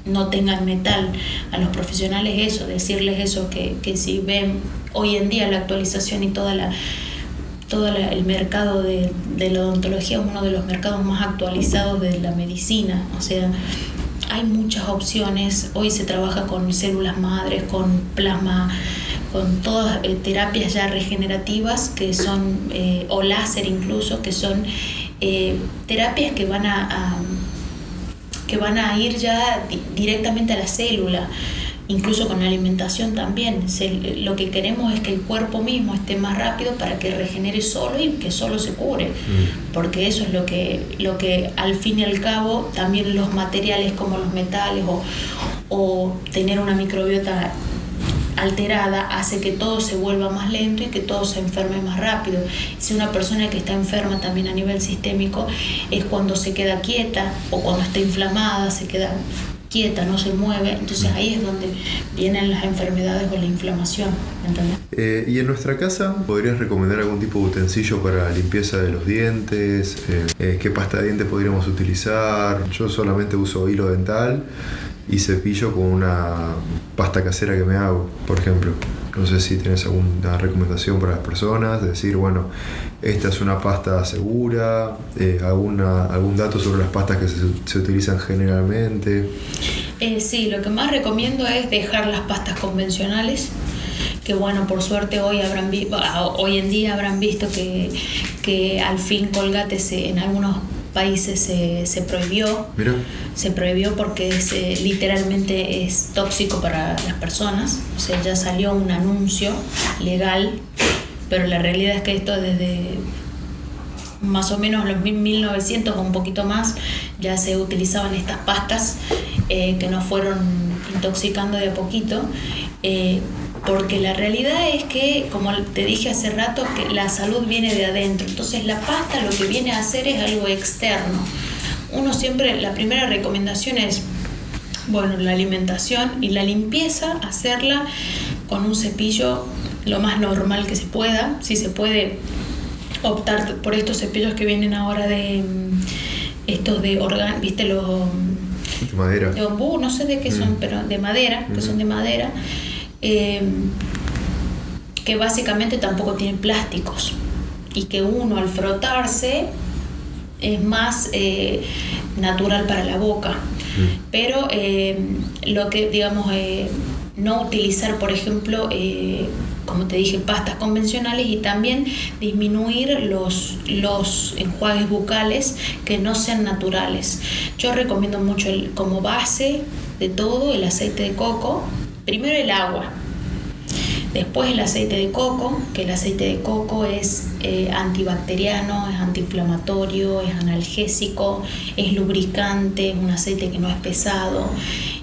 no tengan metal. A los profesionales eso, decirles eso, que si ven hoy en día la actualización y todo el mercado de la odontología es uno de los mercados más actualizados de la medicina. O sea, hay muchas opciones. Hoy se trabaja con células madres, con plasma, con todas terapias ya regenerativas que son, o láser incluso, que son terapias que van a ir ya directamente a la célula. incluso con la alimentación también. Lo que queremos es que el cuerpo mismo esté más rápido para que regenere solo y que solo se cure, porque eso es lo que al fin y al cabo también los materiales como los metales o tener una microbiota alterada hace que todo se vuelva más lento y que todo se enferme más rápido. Si una persona que está enferma también a nivel sistémico es cuando se queda quieta o cuando está inflamada se queda quieta, no se mueve, entonces ahí es donde vienen las enfermedades o la inflamación, ¿entendés? Y en nuestra casa, ¿podrías recomendar algún tipo de utensilio para la limpieza de los dientes? ¿Qué pasta de dientes podríamos utilizar? Yo solamente uso hilo dental y cepillo con una pasta casera que me hago, por ejemplo. No sé si tienes alguna recomendación para las personas, decir, bueno, esta es una pasta segura, algún dato sobre las pastas que se utilizan generalmente. Sí, lo que más recomiendo es dejar las pastas convencionales, que bueno, por suerte hoy en día habrán visto que al fin Colgate en algunos países se prohibió. Mira. Se prohibió porque literalmente es tóxico para las personas. O sea, ya salió un anuncio legal, pero la realidad es que esto desde más o menos los 1900 o un poquito más ya se utilizaban estas pastas que nos fueron intoxicando de a poquito. Porque la realidad es que, como te dije hace rato, que la salud viene de adentro. Entonces la pasta lo que viene a hacer es algo externo. Uno siempre, la primera recomendación es, bueno, la alimentación y la limpieza, hacerla con un cepillo lo más normal que se pueda. Si se puede optar por estos cepillos que vienen ahora de estos de ¿viste? Los de madera. De bambú, no sé de qué son, pero de madera, que son de madera. Que básicamente tampoco tienen plásticos y que uno al frotarse es más natural para la boca, pero lo que digamos no utilizar, por ejemplo, como te dije, pastas convencionales, y también disminuir los enjuagues bucales que no sean naturales. Yo recomiendo mucho como base de todo el aceite de coco. Primero el agua, después el aceite de coco, que el aceite de coco es antibacteriano, es antiinflamatorio, es analgésico, es lubricante, es un aceite que no es pesado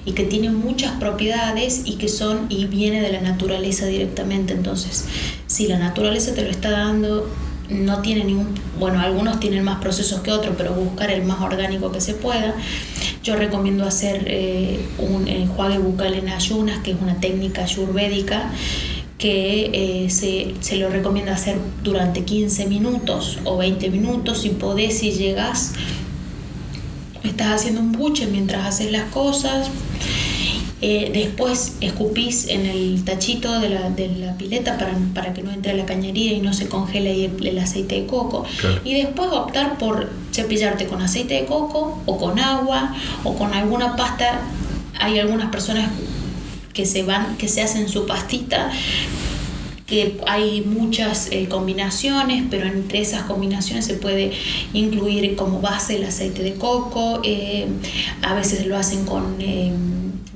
y que tiene muchas propiedades y viene de la naturaleza directamente. Entonces, si la naturaleza te lo está dando, no tiene algunos tienen más procesos que otros, pero buscar el más orgánico que se pueda. Yo recomiendo hacer un enjuague bucal en ayunas, que es una técnica ayurvédica que se lo recomienda hacer durante 15 minutos o 20 minutos, si podés, si llegás. Estás haciendo un buche mientras haces las cosas. Después escupís en el tachito de la pileta para que no entre la cañería y no se congele ahí el aceite de coco. Claro. Y después optar por cepillarte con aceite de coco o con agua o con alguna pasta. Hay algunas personas que se hacen su pastita, que hay muchas combinaciones, pero entre esas combinaciones se puede incluir como base el aceite de coco. A veces lo hacen con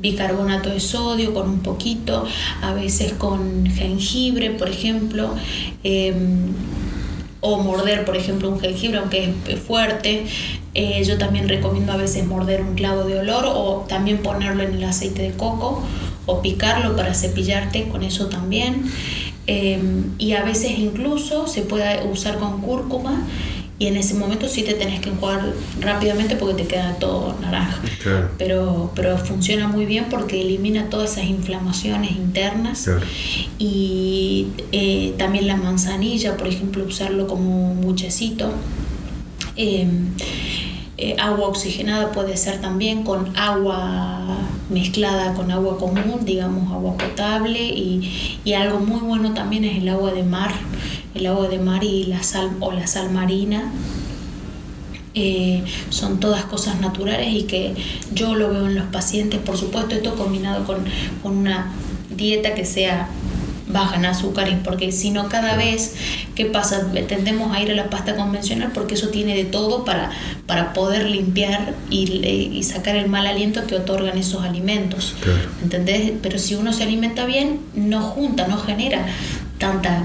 bicarbonato de sodio, con un poquito, a veces con jengibre, por ejemplo, o morder, por ejemplo, un jengibre, aunque es fuerte. Yo también recomiendo a veces morder un clavo de olor o también ponerlo en el aceite de coco o picarlo para cepillarte con eso también. Y a veces incluso se puede usar con cúrcuma, y en ese momento sí te tenés que enjuagar rápidamente porque te queda todo naranja. Claro. Pero funciona muy bien porque elimina todas esas inflamaciones internas. Claro. Y también la manzanilla, por ejemplo, usarlo como un buchecito. Agua oxigenada puede ser también con agua mezclada con agua común, digamos agua potable, y algo muy bueno también es el agua de mar y la sal o la sal marina. Son todas cosas naturales y que yo lo veo en los pacientes. Por supuesto, esto combinado con una dieta que sea bajan azúcares, porque si no cada vez, ¿qué pasa? Tendemos a ir a la pasta convencional porque eso tiene de todo para poder limpiar y sacar el mal aliento que otorgan esos alimentos. Claro. ¿Entendés? Pero si uno se alimenta bien, no junta, no genera tanta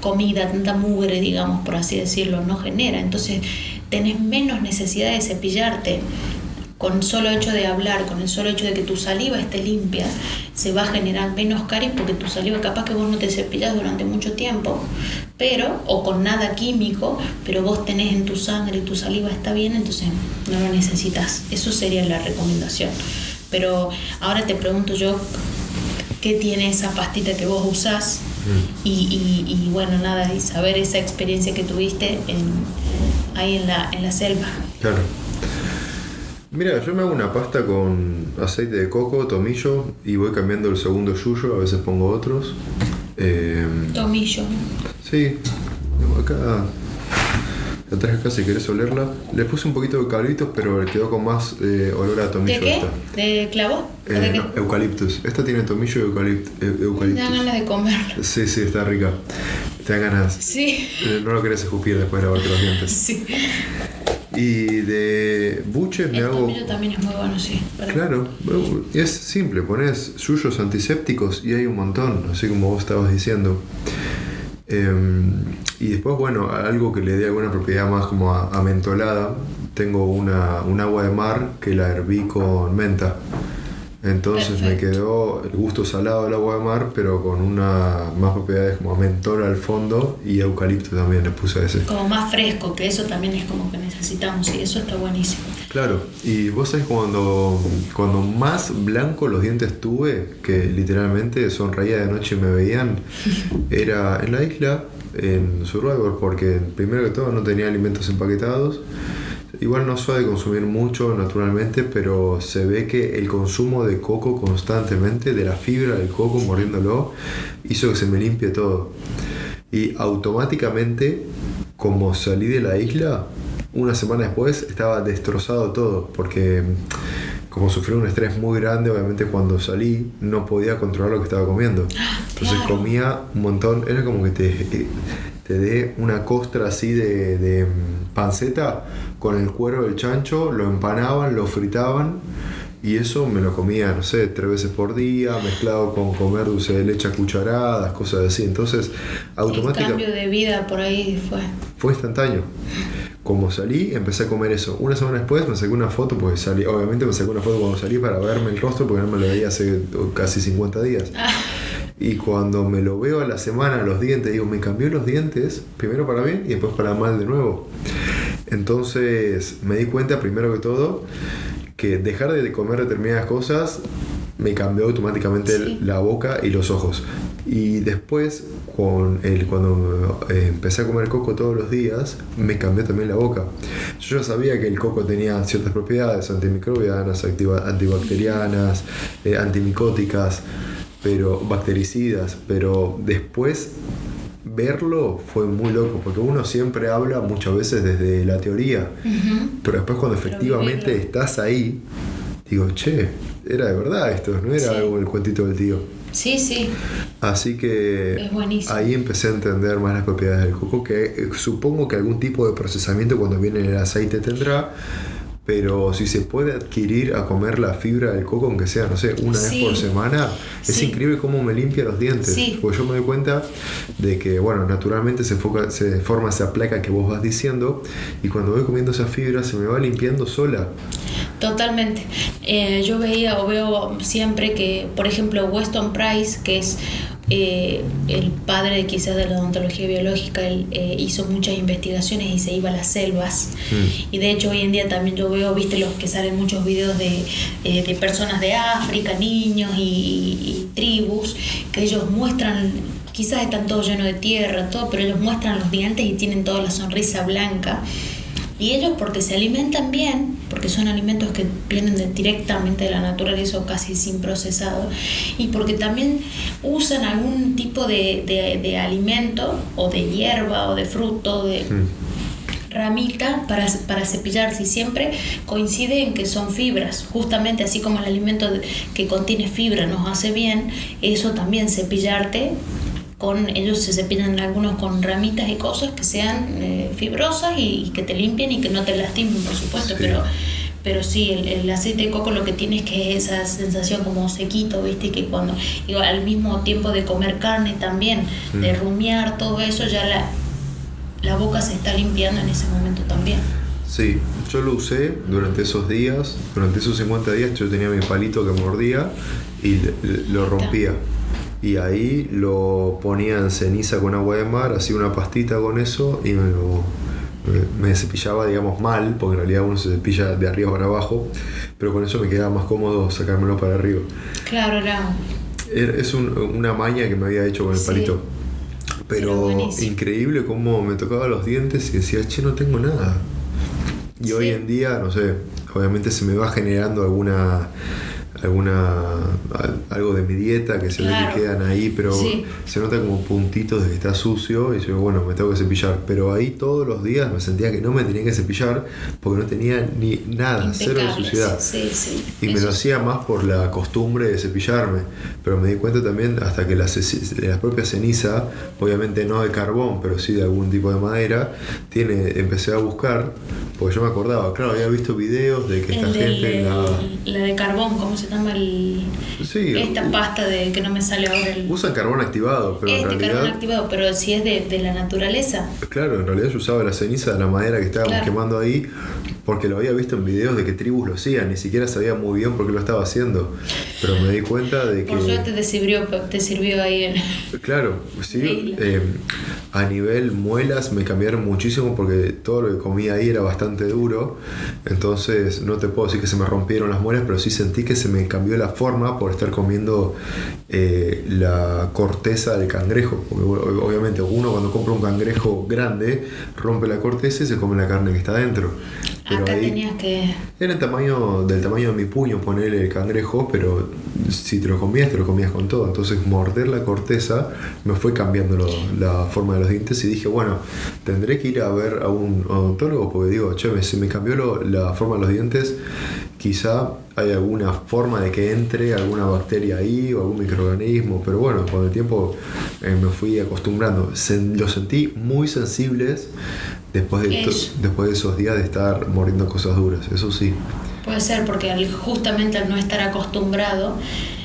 comida, tanta mugre, digamos, por así decirlo, no genera. Entonces tenés menos necesidad de cepillarte. Con el solo hecho de hablar, con el solo hecho de que tu saliva esté limpia, se va a generar menos caries, porque tu saliva, capaz que vos no te cepillas durante mucho tiempo, pero, o con nada químico, pero vos tenés en tu sangre y tu saliva está bien, entonces no lo necesitas. Eso sería la recomendación. Pero ahora te pregunto yo, ¿qué tiene esa pastita que vos usás? Y bueno, nada, y saber esa experiencia que tuviste ahí en la selva. Claro. Mira, yo me hago una pasta con aceite de coco, tomillo, y voy cambiando el segundo yuyo, a veces pongo otros. Tomillo. Sí, acá la traje acá si querés olerla. Le puse un poquito de eucaliptus, pero quedó con más olor a tomillo. ¿De qué? Esta. ¿De clavo? ¿De qué? No, eucaliptus. Esta tiene tomillo y eucaliptus. Me dan ganas de comerlo. Sí, está rica. Te dan ganas. Sí. No lo querés escupir después de lavarte los dientes. Sí. Y de buches me el hago... tomillo también es muy bueno, sí. Perdón. Claro, es simple, pones yuyos antisépticos y hay un montón, así como vos estabas diciendo. Y después, bueno, algo que le dé alguna propiedad más como a mentolada, tengo un agua de mar que la herví con menta. Entonces me quedó el gusto salado del agua de mar, pero con más propiedades como mentol al fondo, y eucalipto también le puse a ese. Como más fresco, que eso también es como que necesitamos, y eso está buenísimo. Claro, y vos sabés cuando más blanco los dientes tuve, que literalmente sonreía de noche y me veían, era en la isla, en Survivor, porque primero que todo no tenía alimentos empaquetados. Igual no soy de consumir mucho naturalmente, pero se ve que el consumo de coco constantemente, de la fibra del coco mordiéndolo, hizo que se me limpie todo. Y automáticamente, como salí de la isla, una semana después estaba destrozado todo, porque como sufrí un estrés muy grande, obviamente cuando salí no podía controlar lo que estaba comiendo. Entonces comía un montón, era como que te dé una costra así de panceta con el cuero del chancho, lo empanaban, lo fritaban, y eso me lo comía, no sé, 3 veces por día, mezclado con comer dulce de leche a cucharadas, cosas así. Entonces, automáticamente... El cambio de vida por ahí fue instantáneo. Como salí, empecé a comer eso. Una semana después me saqué una foto, porque salí, obviamente me saqué una foto cuando salí para verme el rostro, porque no me lo veía hace casi 50 días. Y cuando me lo veo a la semana, los dientes, digo, me cambió los dientes, primero para bien y después para mal de nuevo. Entonces me di cuenta, primero que todo, que dejar de comer determinadas cosas me cambió automáticamente la boca y los ojos. Y después, cuando empecé a comer coco todos los días, me cambió también la boca. Yo ya sabía que el coco tenía ciertas propiedades antimicrobianas, antibacterianas, antimicóticas, bactericidas, pero después verlo fue muy loco, porque uno siempre habla muchas veces desde la teoría, pero después cuando efectivamente estás ahí, digo, che, era de verdad esto, no era algo el cuentito del tío. Sí. Así que ahí empecé a entender más las propiedades del coco, que supongo que algún tipo de procesamiento cuando viene el aceite tendrá, pero si se puede adquirir a comer la fibra del coco, aunque sea, no sé, una vez por semana, es increíble cómo me limpia los dientes. Porque yo me doy cuenta de que, bueno, naturalmente se forma esa placa que vos vas diciendo, y cuando voy comiendo esa fibra se me va limpiando sola. Totalmente. Yo veo siempre que, por ejemplo, Weston Price, que es el padre quizás de la odontología biológica, él hizo muchas investigaciones y se iba a las selvas. Y de hecho hoy en día también yo veo, viste, los que salen muchos videos de personas de África, niños y tribus, que ellos muestran, quizás están todos llenos de tierra, todo, pero ellos muestran los dientes y tienen toda la sonrisa blanca. Y ellos, porque se alimentan bien, porque son alimentos que vienen directamente de la naturaleza o casi sin procesado, y porque también usan algún tipo de alimento o de hierba o de fruto ramita para cepillarse, y siempre coincide en que son fibras, justamente así como el alimento que contiene fibra nos hace bien, eso también cepillarte. Ellos se cepillan algunos con ramitas y cosas que sean fibrosas y que te limpien y que no te lastimen, por supuesto, Sí. pero sí, el aceite de coco lo que tiene es que es esa sensación como sequito, ¿viste? Que cuando, digo, al mismo tiempo de comer carne también, de rumiar todo eso, ya la boca se está limpiando en ese momento también. Sí, yo lo usé durante esos días, durante esos 50 días yo tenía mi palito que mordía y lo rompía. Y ahí lo ponía en ceniza con agua de mar, hacía una pastita con eso y me cepillaba, digamos, mal, porque en realidad uno se cepilla de arriba para abajo, pero con eso me quedaba más cómodo sacármelo para arriba. Claro, Es una maña que me había hecho con el palito. Pero increíble cómo me tocaba los dientes y decía, che, no tengo nada. Y hoy en día, no sé, obviamente se me va generando algo de mi dieta que se ve que quedan ahí, pero se nota como puntitos de que está sucio y yo, bueno, me tengo que cepillar, pero ahí todos los días me sentía que no me tenía que cepillar porque no tenía ni nada, cero de suciedad. Y me lo hacía más por la costumbre de cepillarme, pero me di cuenta también hasta que la propia ceniza, obviamente no de carbón, pero sí de algún tipo de madera, empecé a buscar, porque yo me acordaba, claro, había visto videos de que esta gente la de carbón, ¿cómo se llama? Esta pasta de que no me sale ahora usan carbón activado, pero en realidad carbón activado, pero si es de la naturaleza. Claro, en realidad yo usaba la ceniza de la madera que estábamos quemando ahí porque lo había visto en videos de que tribus lo hacían, ni siquiera sabía muy bien por qué lo estaba haciendo, pero me di cuenta de que por suerte te sirvió ahí claro, sí, a nivel muelas me cambiaron muchísimo porque todo lo que comía ahí era bastante duro, entonces no te puedo decir que se me rompieron las muelas, pero sí sentí que se me cambió la forma por estar comiendo la corteza del cangrejo, porque obviamente uno cuando compra un cangrejo grande rompe la corteza y se come la carne que está adentro. Pero acá ahí tenías que... Era del tamaño de mi puño ponerle el cangrejo, pero si te lo comías con todo. Entonces morder la corteza me fue cambiando la forma de los dientes y dije, bueno, tendré que ir a ver a un odontólogo porque digo, che, si me cambió la forma de los dientes, quizá hay alguna forma de que entre alguna bacteria ahí o algún microorganismo, pero bueno, con el tiempo me fui acostumbrando. Los sentí muy sensibles después de esos días de estar mordiendo cosas duras, eso sí. Puede ser porque justamente al no estar acostumbrado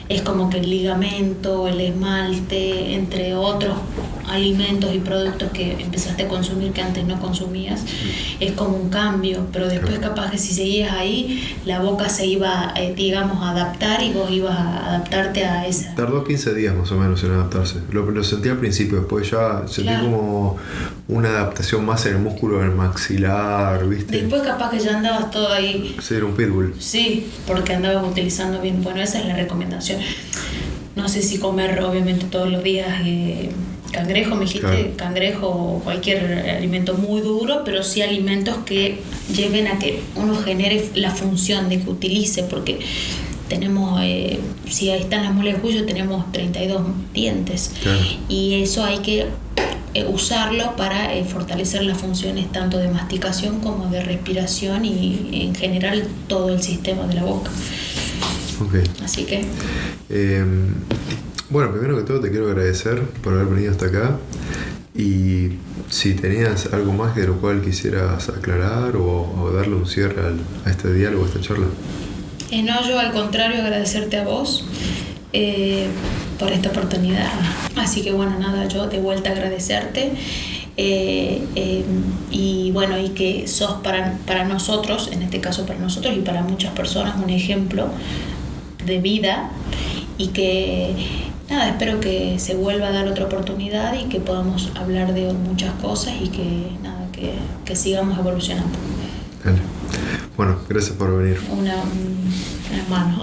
es como que el ligamento, el esmalte, entre otros alimentos y productos que empezaste a consumir que antes no consumías, es como un cambio, pero después capaz que si seguías ahí, la boca se iba, digamos, a adaptar y vos ibas a adaptarte a esa. Tardó 15 días más o menos en adaptarse. Lo sentí al principio, después ya sentí como una adaptación más en el músculo del maxilar, ¿viste? Después capaz que ya andabas todo ahí. Sí, era un pitbull. Sí, porque andabas utilizando bien. Bueno, esa es la recomendación. No sé si comer obviamente todos los días cangrejo, me dijiste, claro. Cangrejo o cualquier alimento muy duro, pero sí alimentos que lleven a que uno genere la función de que utilice, porque tenemos, si ahí están las muelas de juicio, tenemos 32 dientes, claro. Y eso hay que usarlo para fortalecer las funciones tanto de masticación como de respiración y en general todo el sistema de la boca. Okay. Así que bueno, primero que todo te quiero agradecer por haber venido hasta acá y si tenías algo más de lo cual quisieras aclarar o darle un cierre a este diálogo, a esta charla. No, yo al contrario agradecerte a vos por esta oportunidad, así que bueno, nada, yo de vuelta agradecerte y bueno, y que sos para nosotros, en este caso para nosotros y para muchas personas, un ejemplo de vida y que nada, espero que se vuelva a dar otra oportunidad y que podamos hablar de muchas cosas y que nada, que sigamos evolucionando. Dale. Bueno, gracias por venir. Una mano.